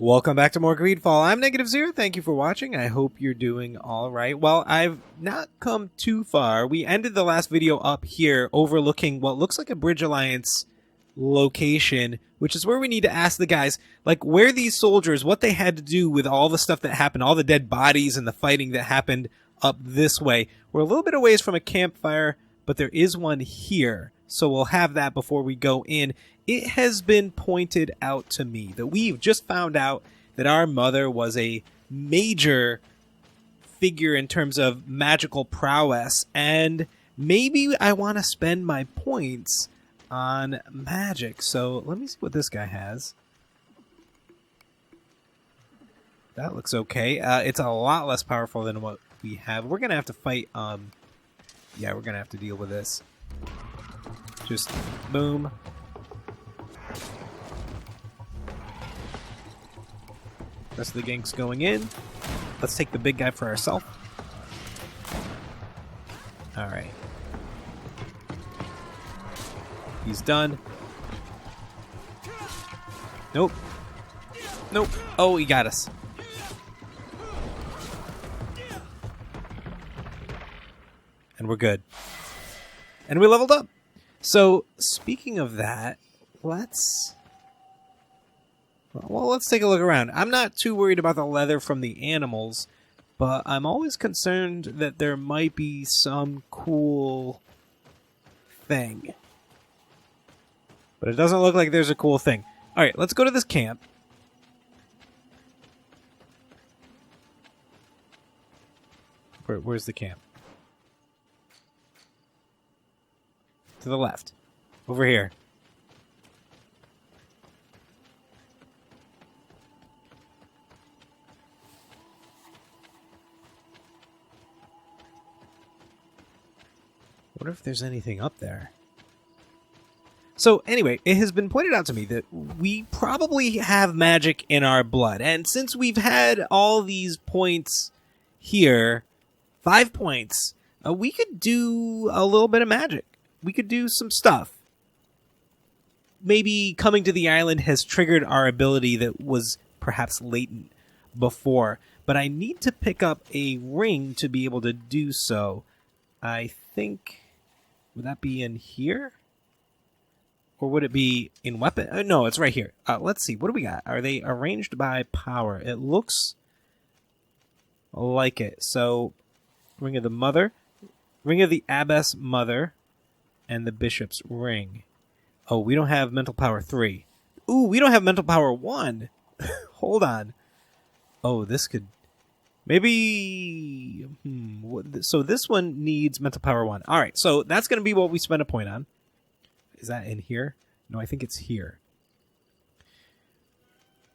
Welcome back to more GreedFall. I'm Negative Zero. Thank you for watching. I hope you're doing all right. Well, I've not come too far. We ended the last video up here overlooking what looks like a Bridge Alliance location, which is where we need to ask the guys, like, where these soldiers, what they had to do with all the stuff that happened, all the dead bodies and the fighting that happened up this way. We're a little bit away from a campfire, but there is one here. So we'll have that before we go in. It has been pointed out to me that we've just found out that our mother was a major figure in terms of magical prowess, and maybe I want to spend my points on magic. So let me see what this guy has. That looks okay. It's a lot less powerful than what we have. We're gonna have to fight. Yeah, we're gonna have to deal with this. Just boom. Rest of the gang's going in. Let's take the big guy for ourselves. All right. He's done. Nope. Nope. Oh, he got us. And we're good. And we leveled up. So, speaking of that, let's take a look around. I'm not too worried about the leather from the animals, but I'm always concerned that there might be some cool thing. But it doesn't look like there's a cool thing. All right, let's go to this camp. Where's the camp? To the left. Over here. Wonder if there's anything up there. So anyway, it has been pointed out to me that we probably have magic in our blood. And since we've had all these points here, 5 points, we could do a little bit of magic. We could do some stuff. Maybe coming to the island has triggered our ability that was perhaps latent before. But I need to pick up a ring to be able to do so. I think... Would that be in here? Or would it be in weapon? No, it's right here. Let's see. What do we got? Are they arranged by power? It looks like it. So, Ring of the Mother. Ring of the Abbess Mother. And the Bishop's Ring. Oh, we don't have Mental Power 3. Ooh, we don't have Mental Power 1. Hold on. Oh, this could... Maybe... So this one needs Mental Power 1. All right, so that's going to be what we spend a point on. Is that in here? No, I think it's here.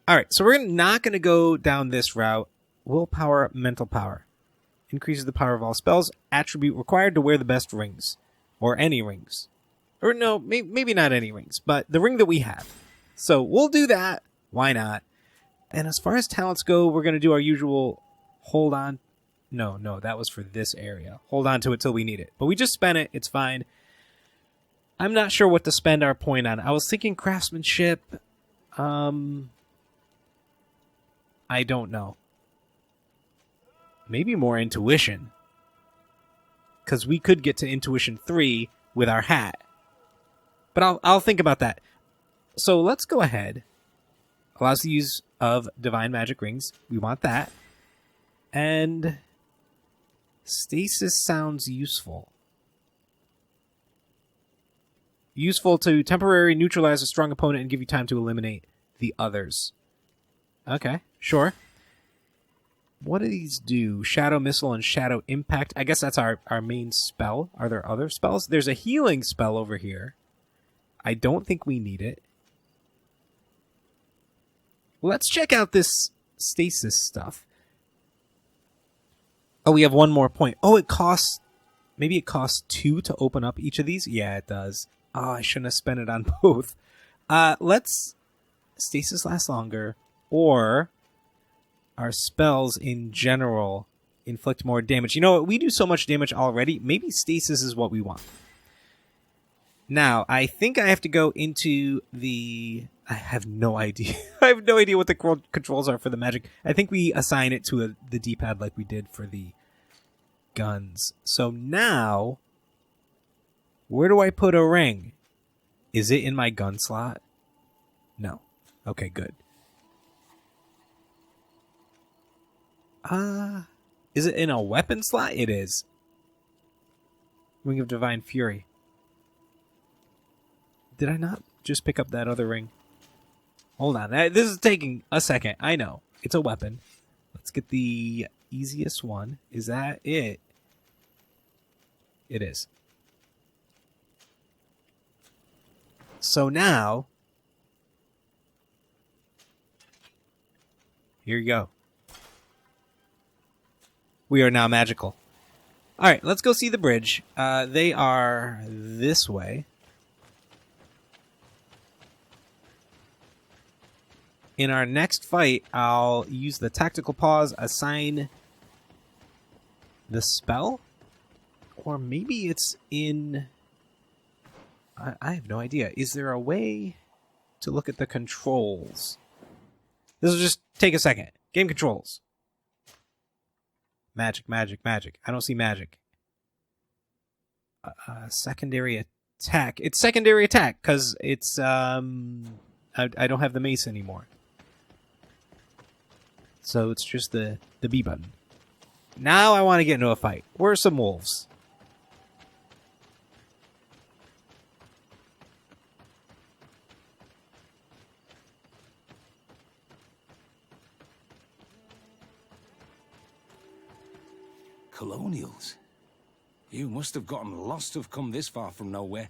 All right, so we're not going to go down this route. Willpower, Mental Power. Increases the power of all spells. Attribute required to wear the best rings. Or any rings. Or no, maybe not any rings, but the ring that we have. So we'll do that. Why not? And as far as talents go, we're going to do our usual... Hold on. No, that was for this area. Hold on to it till we need it. But we just spent it. It's fine. I'm not sure what to spend our point on. I was thinking craftsmanship. I don't know. Maybe more intuition. Because we could get to intuition 3 with our hat. But I'll think about that. So let's go ahead. Allows the use of divine magic rings. We want that. And stasis sounds useful. Useful to temporarily neutralize a strong opponent and give you time to eliminate the others. Okay, sure. What do these do? Shadow Missile and Shadow Impact. I guess that's our main spell. Are there other spells? There's a healing spell over here. I don't think we need it. Let's check out this stasis stuff. Oh, we have one more point. Oh, it costs... Maybe it costs 2 to open up each of these? Yeah, it does. Oh, I shouldn't have spent it on both. Let's... Stasis lasts longer. Or... Our spells in general inflict more damage. You know what? We do so much damage already. Maybe stasis is what we want. Now, I think I have to go into the... I have no idea. I have no idea what the controls are for the magic. I think we assign it to the D-pad like we did for the guns. So now, where do I put a ring? Is it in my gun slot? No. Okay, good. Is it in a weapon slot? It is. Ring of Divine Fury. Did I not just pick up that other ring? Hold on. This is taking a second. I know. It's a weapon. Let's get the easiest one. Is that it? It is. So now, here you go. We are now magical. All right, let's go see the bridge. They are this way. In our next fight, I'll use the tactical pause, assign the spell, or maybe it's in... I have no idea. Is there a way to look at the controls? This will just take a second. Game controls. Magic, magic, magic. I don't see magic. Secondary attack. It's secondary attack because it's... I don't have the mace anymore. So it's just the B button. Now I want to get into a fight. Where are some wolves? Colonials? You must have gotten lost to have come this far from nowhere.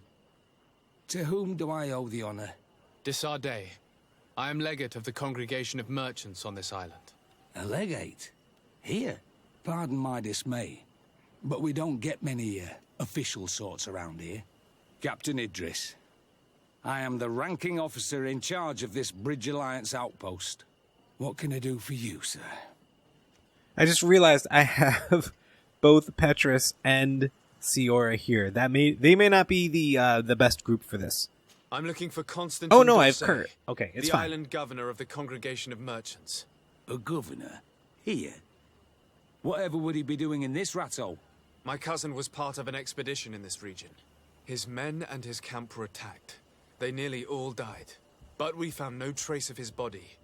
To whom do I owe the honor? Desardet. I am legate of the Congregation of Merchants on this island. A legate? Here? Pardon my dismay, but we don't get many official sorts around here. Captain Idris. I am the ranking officer in charge of this Bridge Alliance outpost. What can I do for you, sir? I just realized I have both Petrus and Siora here. They may not be the best group for this. I'm looking for Constantine. Oh no, I have Kurt. Okay, it's the fine. island governor of the Congregation of Merchants. A governor? Here? Whatever would he be doing in this rat hole? My cousin was part of an expedition in this region. His men and his camp were attacked. They nearly all died. But we found no trace of his body,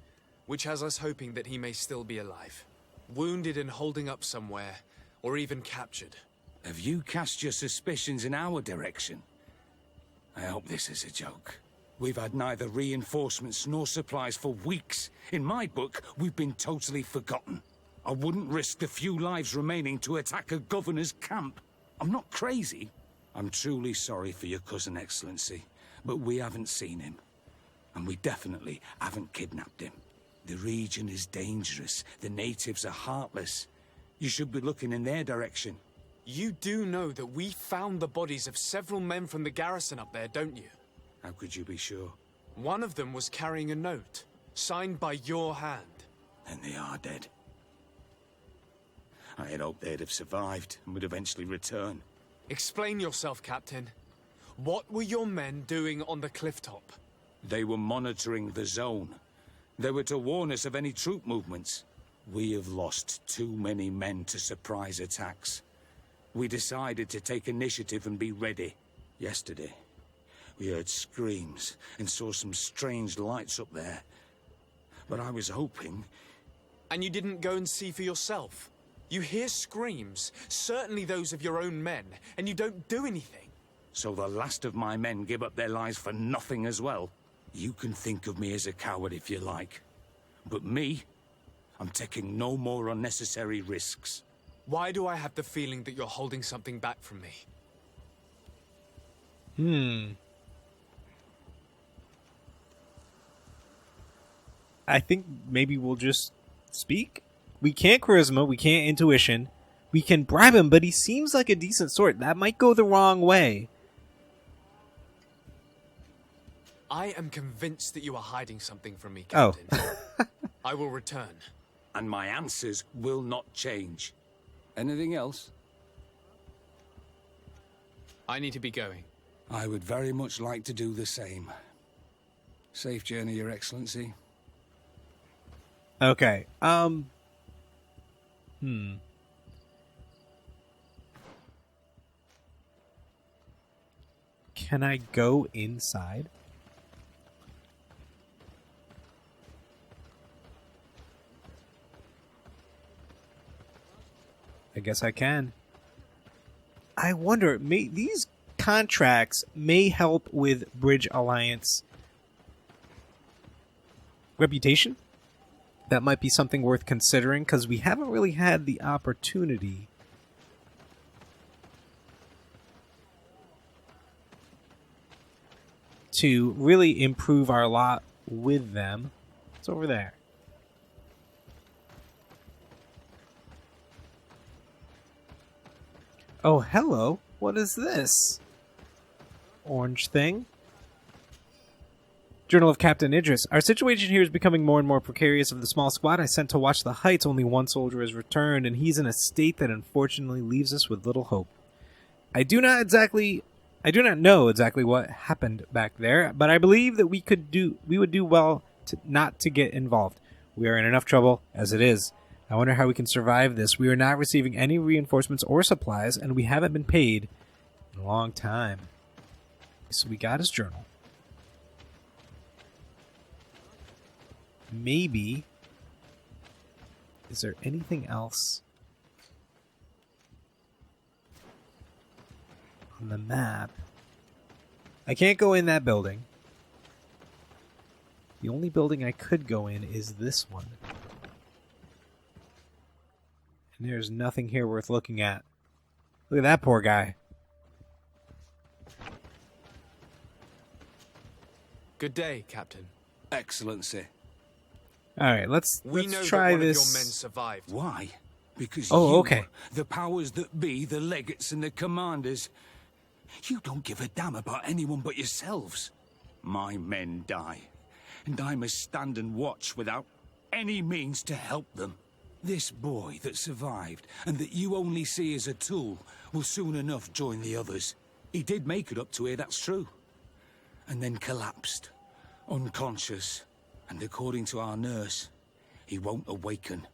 which has us hoping that he may still be alive. Wounded and holding up somewhere, or even captured. Have you cast your suspicions in our direction? I hope this is a joke. We've had neither reinforcements nor supplies for weeks. In my book, we've been totally forgotten. I wouldn't risk the few lives remaining to attack a governor's camp. I'm not crazy. I'm truly sorry for your cousin, Excellency, but we haven't seen him. And we definitely haven't kidnapped him. The region is dangerous. The natives are heartless. You should be looking in their direction. You do know that we found the bodies of several men from the garrison up there, don't you? How could you be sure? One of them was carrying a note, signed by your hand. Then they are dead. I had hoped they'd have survived and would eventually return. Explain yourself, Captain. What were your men doing on the cliff top? They were monitoring the zone. They were to warn us of any troop movements. We have lost too many men to surprise attacks. We decided to take initiative and be ready. Yesterday, we heard screams and saw some strange lights up there. But I was hoping... And you didn't go and see for yourself? You hear screams, certainly those of your own men, and you don't do anything. So the last of my men give up their lives for nothing as well? You can think of me as a coward if you like. But me, I'm taking no more unnecessary risks. Why do I have the feeling that you're holding something back from me? I think maybe we'll just speak. We can't charisma, we can't intuition. We can bribe him, but he seems like a decent sort. That might go the wrong way. I am convinced that you are hiding something from me, Captain. Oh. I will return. And my answers will not change. Anything else? I need to be going. I would very much like to do the same. Safe journey, Your Excellency. Okay. Can I go inside? I guess I can. I wonder, these contracts may help with Bridge Alliance reputation? That might be something worth considering, because we haven't really had the opportunity to really improve our lot with them. It's over there. Oh, hello. What is this? Orange thing. Journal of Captain Idris. Our situation here is becoming more and more precarious. Of the small squad I sent to watch the heights, only one soldier has returned, and he's in a state that unfortunately leaves us with little hope. I do not know exactly what happened back there, but I believe that we would do well not to get involved. We are in enough trouble as it is. I wonder how we can survive this. We are not receiving any reinforcements or supplies, and we haven't been paid in a long time. So we got his journal. Maybe. Is there anything else on the map? I can't go in that building. The only building I could go in is this one. And there's nothing here worth looking at. Look at that poor guy. Good day, Captain. Excellency. Alright, let's try that one this. of your men survived. Why? Because okay. the powers that be, the legates and the commanders, you don't give a damn about anyone but yourselves. My men die, and I must stand and watch without any means to help them. This boy that survived, and that you only see as a tool, will soon enough join the others. He did make it up to here, that's true. And then collapsed, unconscious. And according to our nurse, he won't awaken.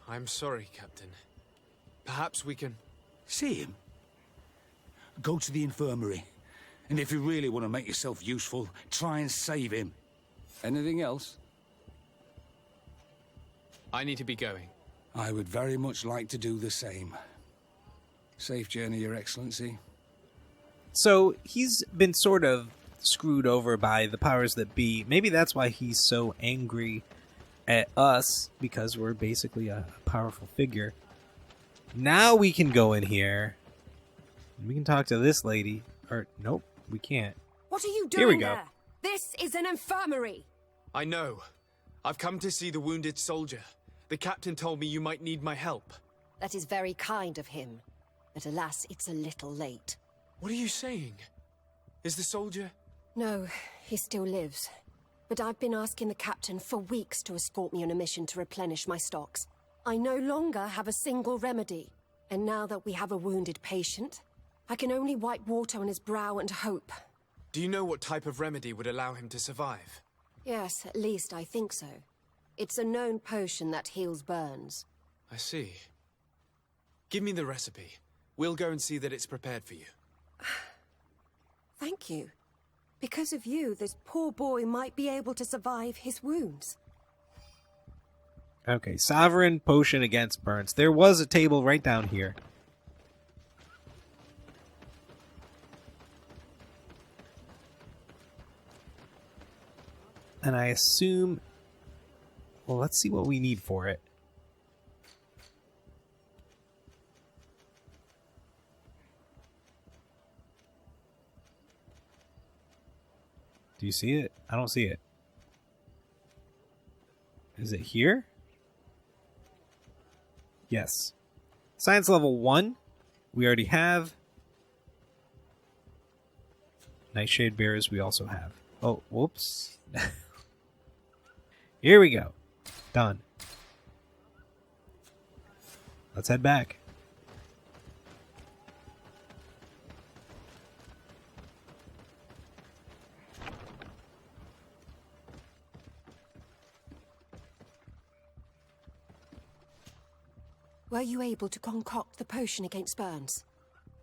I'm sorry, Captain. Perhaps we can... See him? Go to the infirmary. And if you really want to make yourself useful, try and save him. Anything else? I need to be going. I would very much like to do the same. Safe journey, Your Excellency. So, he's been sort of screwed over by the powers that be. Maybe that's why he's so angry at us, because we're basically a powerful figure. Now we can go in here. We can talk to this lady. Or, nope, we can't. What are you doing Here we go. there? This is an infirmary. I know. I've come to see the wounded soldier. The captain told me you might need my help. That is very kind of him. But alas, it's a little late. What are you saying? Is the soldier... No, he still lives. But I've been asking the captain for weeks to escort me on a mission to replenish my stocks. I no longer have a single remedy. And now that we have a wounded patient, I can only wipe water on his brow and hope. Do you know what type of remedy would allow him to survive? Yes, at least I think so. It's a known potion that heals burns. I see. Give me the recipe. We'll go and see that it's prepared for you. Thank you. Because of you, this poor boy might be able to survive his wounds. Okay, Sovereign Potion against burns. There was a table right down here. And I assume... Well, let's see what we need for it. Do you see it? I don't see it. Is it here? Yes. Science level 1. We already have. Nightshade Bearers we also have. Oh, whoops. Here we go. Done. Let's head back. Were you able to concoct the potion against burns?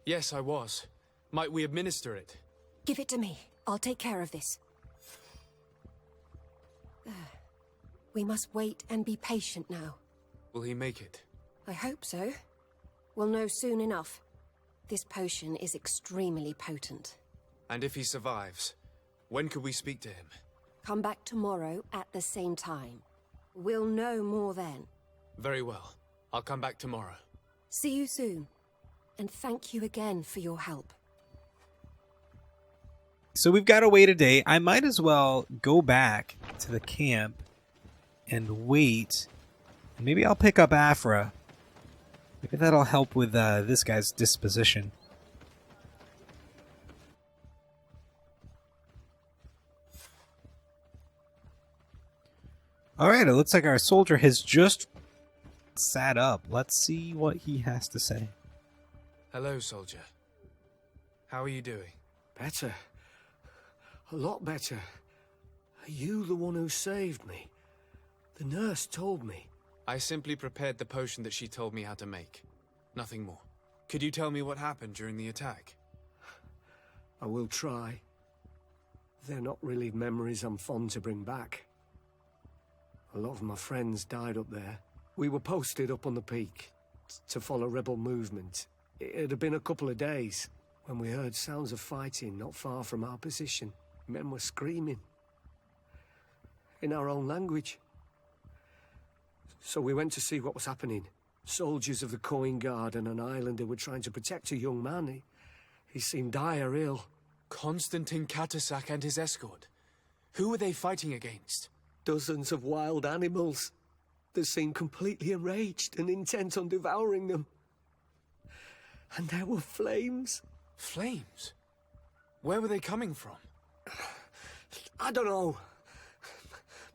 Yes, I was. Might we administer it? Give it to me. I'll take care of this. There. We must wait and be patient now. Will he make it? I hope so. We'll know soon enough. This potion is extremely potent. And if he survives, when could we speak to him? Come back tomorrow at the same time. We'll know more then. Very well. I'll come back tomorrow. See you soon. And thank you again for your help. So we've got to wait a day. I might as well go back to the camp and wait. Maybe I'll pick up Afra. Maybe that'll help with this guy's disposition. Alright, it looks like our soldier has just sat up. Let's see what he has to say. Hello, soldier. How are you doing? Better. A lot better. Are you the one who saved me? The nurse told me. I simply prepared the potion that she told me how to make. Nothing more. Could you tell me what happened during the attack? I will try. They're not really memories I'm fond to bring back. A lot of my friends died up there. We were posted up on the peak to follow rebel movement. It had been a couple of days when we heard sounds of fighting not far from our position. Men were screaming in our own language. So we went to see what was happening. Soldiers of the Coin Guard and an islander were trying to protect a young man. He seemed dire ill. Constantine Katasak and his escort. Who were they fighting against? Dozens of wild animals. They seemed completely enraged and intent on devouring them. And there were flames. Flames? Where were they coming from? I don't know.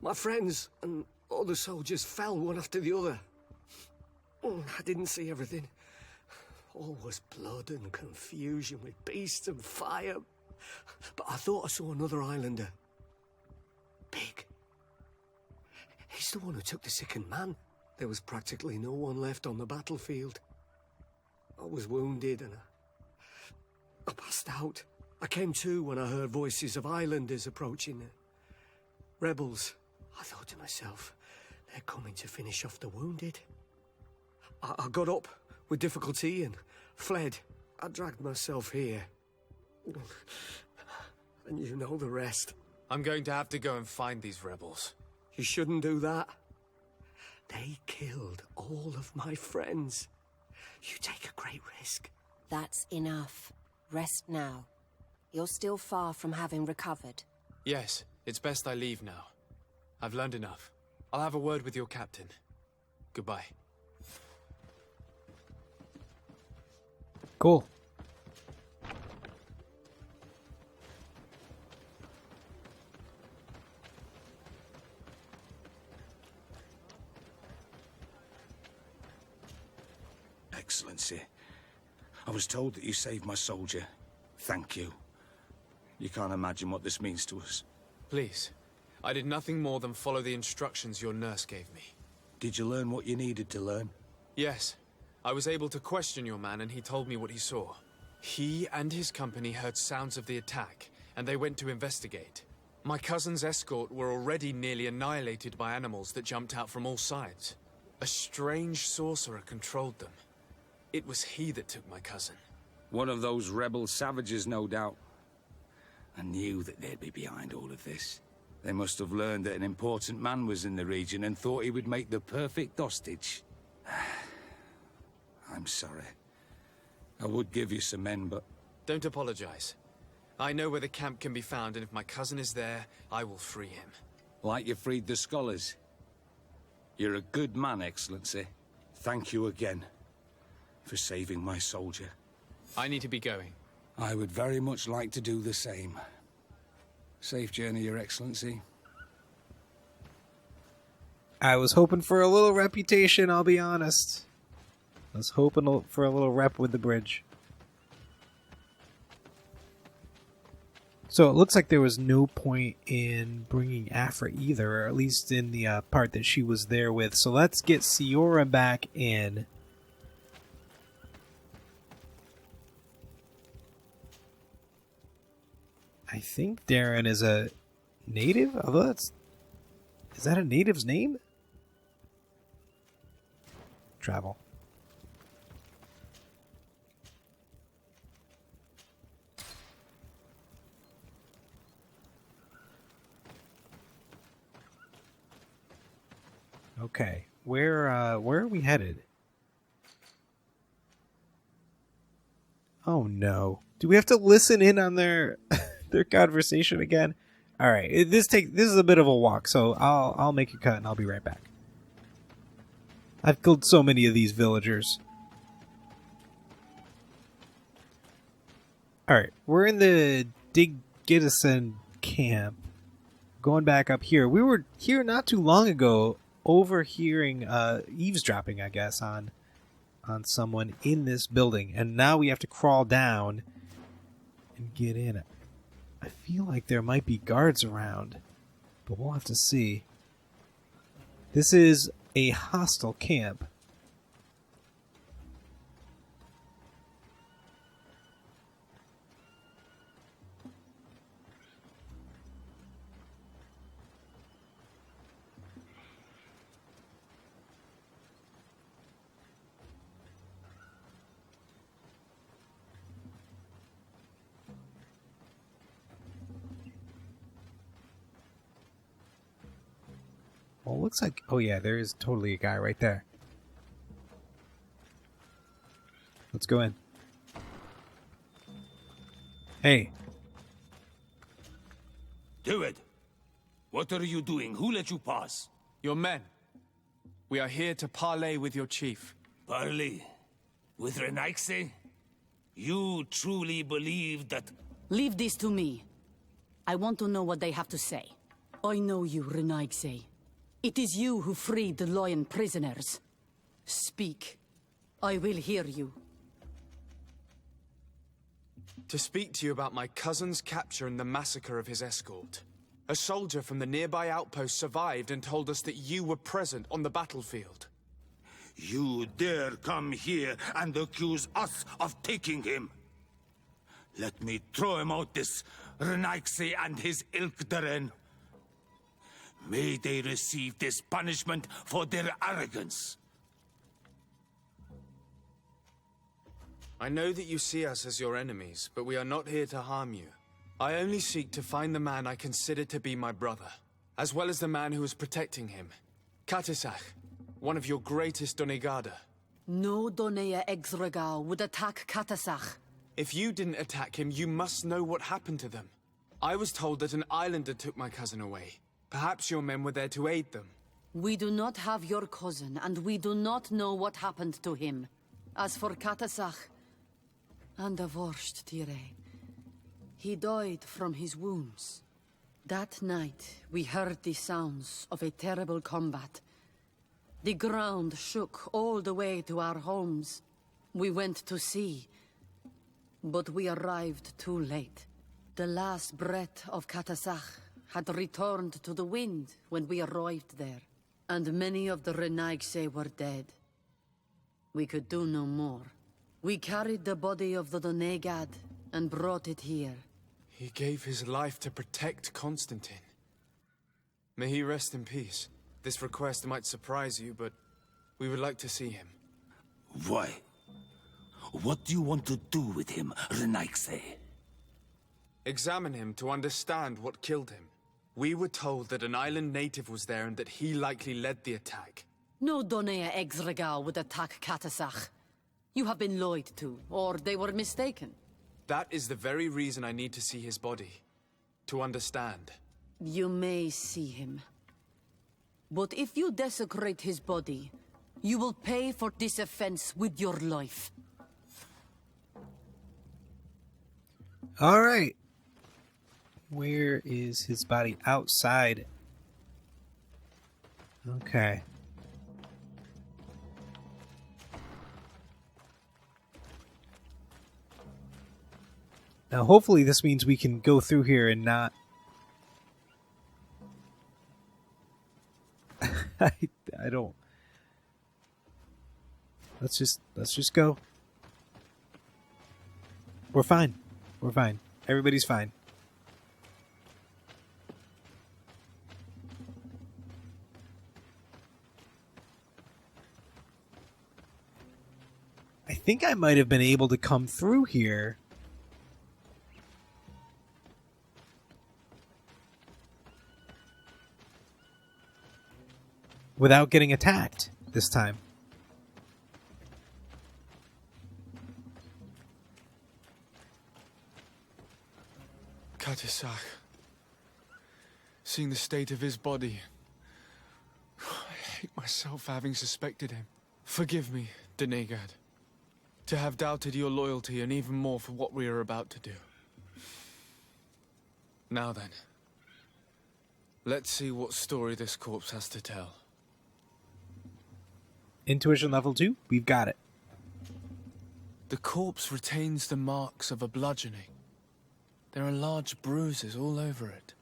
My friends and other soldiers fell one after the other. I didn't see everything. All was blood and confusion with beasts and fire. But I thought I saw another islander. Big. He's the one who took the sickened man. There was practically no one left on the battlefield. I was wounded and I passed out. I came to when I heard voices of islanders approaching. Rebels. I thought to myself, they're coming to finish off the wounded. I got up with difficulty and fled. I dragged myself here. And you know the rest. I'm going to have to go and find these rebels. You shouldn't do that. They killed all of my friends. You take a great risk. That's enough. Rest now. You're still far from having recovered. Yes, it's best I leave now. I've learned enough. I'll have a word with your captain. Goodbye. Cool. Excellency, I was told that you saved my soldier. Thank you. You can't imagine what this means to us. Please. I did nothing more than follow the instructions your nurse gave me. Did you learn what you needed to learn? Yes. I was able to question your man and he told me what he saw. He and his company heard sounds of the attack, and they went to investigate. My cousin's escort were already nearly annihilated by animals that jumped out from all sides. A strange sorcerer controlled them. It was he that took my cousin. One of those rebel savages, no doubt. I knew that they'd be behind all of this. They must have learned that an important man was in the region and thought he would make the perfect hostage. I'm sorry. I would give you some men, but... Don't apologize. I know where the camp can be found, and if my cousin is there, I will free him. Like you freed the scholars. You're a good man, Excellency. Thank you again for saving my soldier. I need to be going. I would very much like to do the same. Safe journey, Your Excellency. I was hoping for a little reputation, I'll be honest. I was hoping for a little rep with the bridge. So it looks like there was no point in bringing Afra either, or at least in the part that she was there with. So let's get Siora back in I think Darren is a native, although that's... Is that a native's name? Travel. Okay, where are we headed? Oh no. Do we have to listen in on their their conversation again? All right, this is a bit of a walk, so I'll make a cut and I'll be right back. I've killed so many of these villagers. All right, we're in the Digitison camp. Going back up here, we were here not too long ago, overhearing eavesdropping, I guess, on someone in this building, and now we have to crawl down and get in. I feel like there might be guards around, but we'll have to see. This is a hostile camp. Well, it looks like... Oh, yeah, there is totally a guy right there. Let's go in. Hey. Do it. What are you doing? Who let you pass? Your men. We are here to parley with your chief. Parley? With Renaigse? You truly believe that... Leave this to me. I want to know what they have to say. I know you, Renaigse. It is you who freed the lion prisoners. Speak. I will hear you. To speak to you about my cousin's capture and the massacre of his escort. A soldier from the nearby outpost survived and told us that you were present on the battlefield. You dare come here and accuse us of taking him? Let me throw him out this Renaigse and his Ilkdaren. May they receive this punishment for their arrogance. I know that you see us as your enemies, but we are not here to harm you. I only seek to find the man I consider to be my brother, as well as the man who is protecting him. Katisach, one of your greatest Donegada. No Donea Exregao would attack Katasach. If you didn't attack him, you must know what happened to them. I was told that an islander took my cousin away. Perhaps your men were there to aid them. We do not have your cousin, and we do not know what happened to him. As for Katasach, and the Vorst Tire, he died from his wounds. That night, we heard the sounds of a terrible combat. The ground shook all the way to our homes. We went to see, but we arrived too late. The last breath of Katasach had returned to the wind when we arrived there, and many of the Renaigse were dead. We could do no more. We carried the body of the Donegad and brought it here. He gave his life to protect Constantine. May he rest in peace. This request might surprise you, but we would like to see him. Why? What do you want to do with him, Renaigse? Examine him to understand what killed him. We were told that an island native was there and that he likely led the attack. No Donea Exregao would attack Katasach. You have been lied to, or they were mistaken. That is the very reason I need to see his body. To understand. You may see him. But if you desecrate his body, you will pay for this offense with your life. All right. Where is his body? Outside. Okay. Now, hopefully this means we can go through here and not... I don't... Let's just go. We're fine. We're fine. Everybody's fine. think I might have been able to come through here without getting attacked this time. Katesach. Seeing the state of his body, I hate myself for having suspected him. Forgive me, Denegad, to have doubted your loyalty, and even more for what we are about to do. Now then, let's see what story this corpse has to tell. Intuition level 2, we've got it. The corpse retains the marks of a bludgeoning. There are large bruises all over it.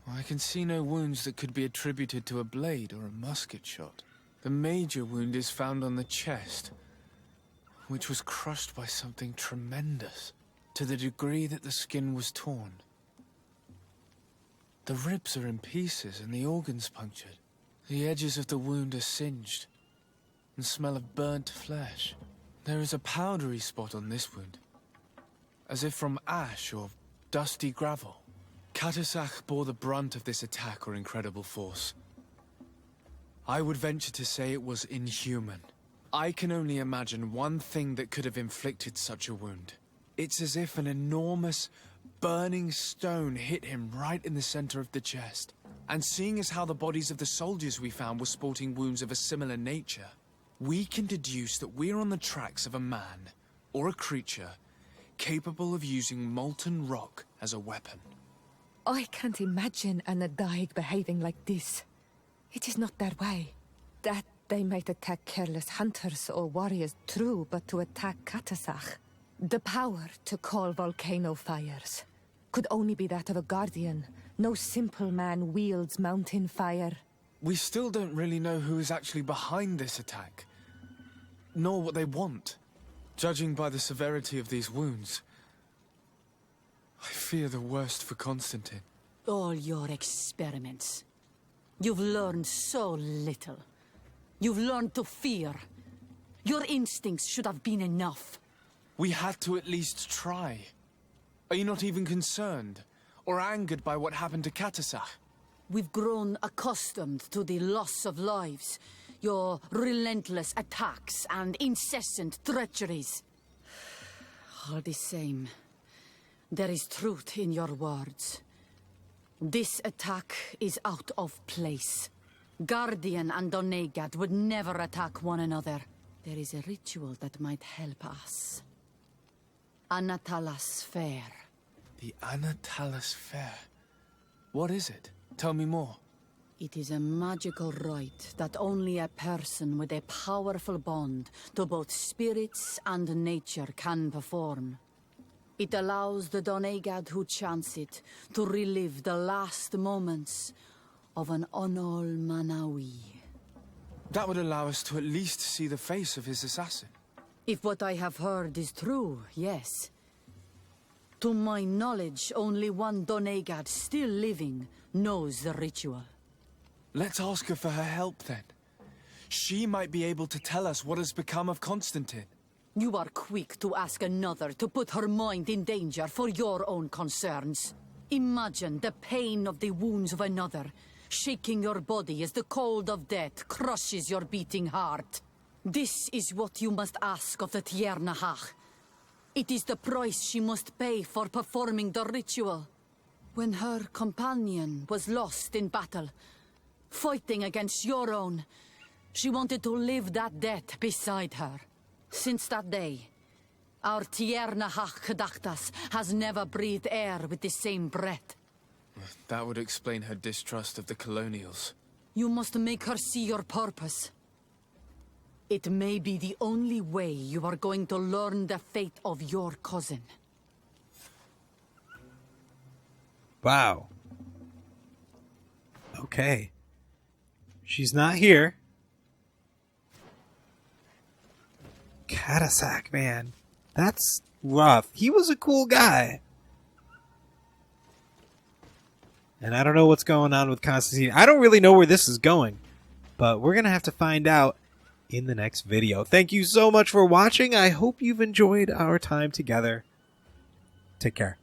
I can see no wounds that could be attributed to a blade or a musket shot. The major wound is found on the chest, which was crushed by something tremendous, to the degree that the skin was torn. The ribs are in pieces and the organs punctured. The edges of the wound are singed and smell of burnt flesh. There is a powdery spot on this wound, as if from ash or dusty gravel. Katesach bore the brunt of this attack or incredible force. I would venture to say it was inhuman. I can only imagine one thing that could have inflicted such a wound. It's as if an enormous, burning stone hit him right in the center of the chest. And seeing as how the bodies of the soldiers we found were sporting wounds of a similar nature, we can deduce that we're on the tracks of a man, or a creature, capable of using molten rock as a weapon. I can't imagine an Adaig behaving like this. It is not their way. That they might attack careless hunters or warriors, true, but to attack Katesach, the power to call volcano fires, could only be that of a guardian. No simple man wields mountain fire. We still don't really know who is actually behind this attack, nor what they want. Judging by the severity of these wounds, I fear the worst for Constantine. All your experiments. You've learned so little. You've learned to fear. Your instincts should have been enough. We had to at least try. Are you not even concerned or angered by what happened to Katesach? We've grown accustomed to the loss of lives, your relentless attacks and incessant treacheries. All the same, there is truth in your words. This attack is out of place. Guardian and Donegad would never attack one another. There is a ritual that might help us. Anatalas Fair. The Anatalas Fair. What is it? Tell me more. It is a magical rite that only a person with a powerful bond to both spirits and nature can perform. It allows the Donegad who chants it to relive the last moments of an Onol Manawi. That would allow us to at least see the face of his assassin. If what I have heard is true, yes. To my knowledge, only one Donegad still living knows the ritual. Let's ask her for her help then. She might be able to tell us what has become of Constantine. You are quick to ask another to put her mind in danger for your own concerns. Imagine the pain of the wounds of another, shaking your body as the cold of death crushes your beating heart. This is what you must ask of the Tiernahach. It is the price she must pay for performing the ritual. When her companion was lost in battle, fighting against your own, she wanted to live that death beside her. Since that day, our Tiernahach Kedachtas has never breathed air with the same breath. That would explain her distrust of the colonials. You must make her see your purpose. It may be the only way you are going to learn the fate of your cousin. Wow. Okay. She's not here. Katesach, man. That's rough. He was a cool guy. And I don't know what's going on with Constantine. I don't really know where this is going. But we're going to have to find out in the next video. Thank you so much for watching. I hope you've enjoyed our time together. Take care.